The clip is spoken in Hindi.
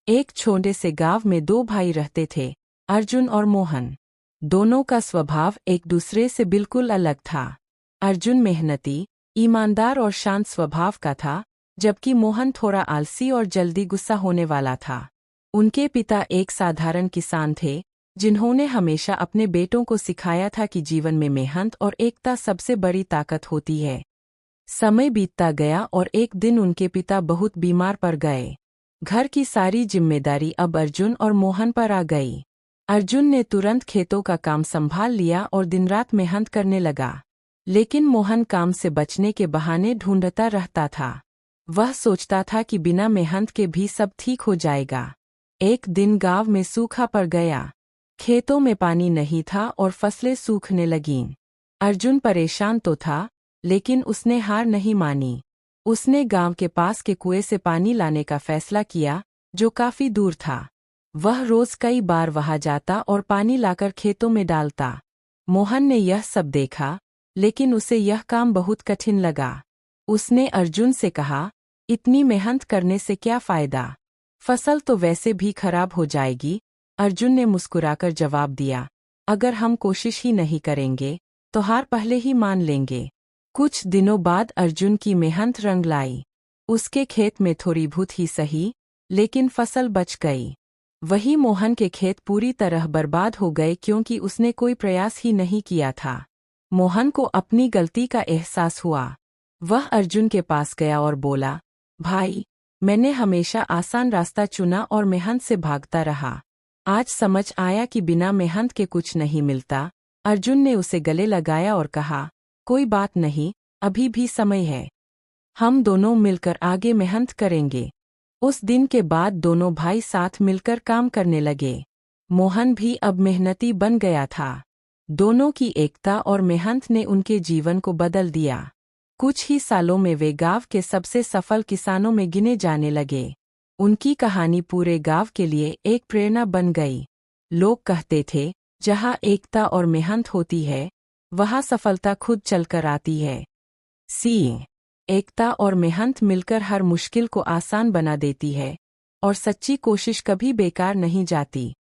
एक छोटे से गांव में दो भाई रहते थे, अर्जुन और मोहन। दोनों का स्वभाव एक दूसरे से बिल्कुल अलग था। अर्जुन मेहनती, ईमानदार और शांत स्वभाव का था, जबकि मोहन थोड़ा आलसी और जल्दी गुस्सा होने वाला था। उनके पिता एक साधारण किसान थे, जिन्होंने हमेशा अपने बेटों को सिखाया था कि जीवन में मेहनत और एकता सबसे बड़ी ताकत होती है। समय बीतता गया और एक दिन उनके पिता बहुत बीमार पड़ गए। घर की सारी जिम्मेदारी अब अर्जुन और मोहन पर आ गई। अर्जुन ने तुरंत खेतों का काम संभाल लिया और दिन रात मेहनत करने लगा। लेकिन मोहन काम से बचने के बहाने ढूंढता रहता था। वह सोचता था कि बिना मेहनत के भी सब ठीक हो जाएगा। एक दिन गांव में सूखा पड़ गया। खेतों में पानी नहीं था और फसलें सूखने लगीं। अर्जुन परेशान तो था, लेकिन उसने हार नहीं मानी। उसने गांव के पास के कुएं से पानी लाने का फैसला किया, जो काफी दूर था। वह रोज कई बार वहां जाता और पानी लाकर खेतों में डालता। मोहन ने यह सब देखा, लेकिन उसे यह काम बहुत कठिन लगा। उसने अर्जुन से कहा, इतनी मेहनत करने से क्या फायदा? फसल तो वैसे भी खराब हो जाएगी। अर्जुन ने मुस्कुराकर जवाब दिया, अगर हम कोशिश ही नहीं करेंगे, तो हार पहले ही मान लेंगे। कुछ दिनों बाद अर्जुन की मेहनत रंग लाई। उसके खेत में थोड़ी बहुत ही सही, लेकिन फसल बच गई। वही मोहन के खेत पूरी तरह बर्बाद हो गए क्योंकि उसने कोई प्रयास ही नहीं किया था। मोहन को अपनी गलती का एहसास हुआ। वह अर्जुन के पास गया और बोला, भाई, मैंने हमेशा आसान रास्ता चुना और मेहनत से भागता रहा। आज समझ आया कि बिना मेहनत के कुछ नहीं मिलता। अर्जुन ने उसे गले लगाया और कहा, कोई बात नहीं, अभी भी समय है। हम दोनों मिलकर आगे मेहनत करेंगे। उस दिन के बाद दोनों भाई साथ मिलकर काम करने लगे। मोहन भी अब मेहनती बन गया था। दोनों की एकता और मेहनत ने उनके जीवन को बदल दिया। कुछ ही सालों में वे गांव के सबसे सफल किसानों में गिने जाने लगे। उनकी कहानी पूरे गांव के लिए एक प्रेरणा बन गई। लोग कहते थे, जहां एकता और मेहनत होती है, वहां सफलता खुद चलकर आती है। एकता और मेहनत मिलकर हर मुश्किल को आसान बना देती है, और सच्ची कोशिश कभी बेकार नहीं जाती।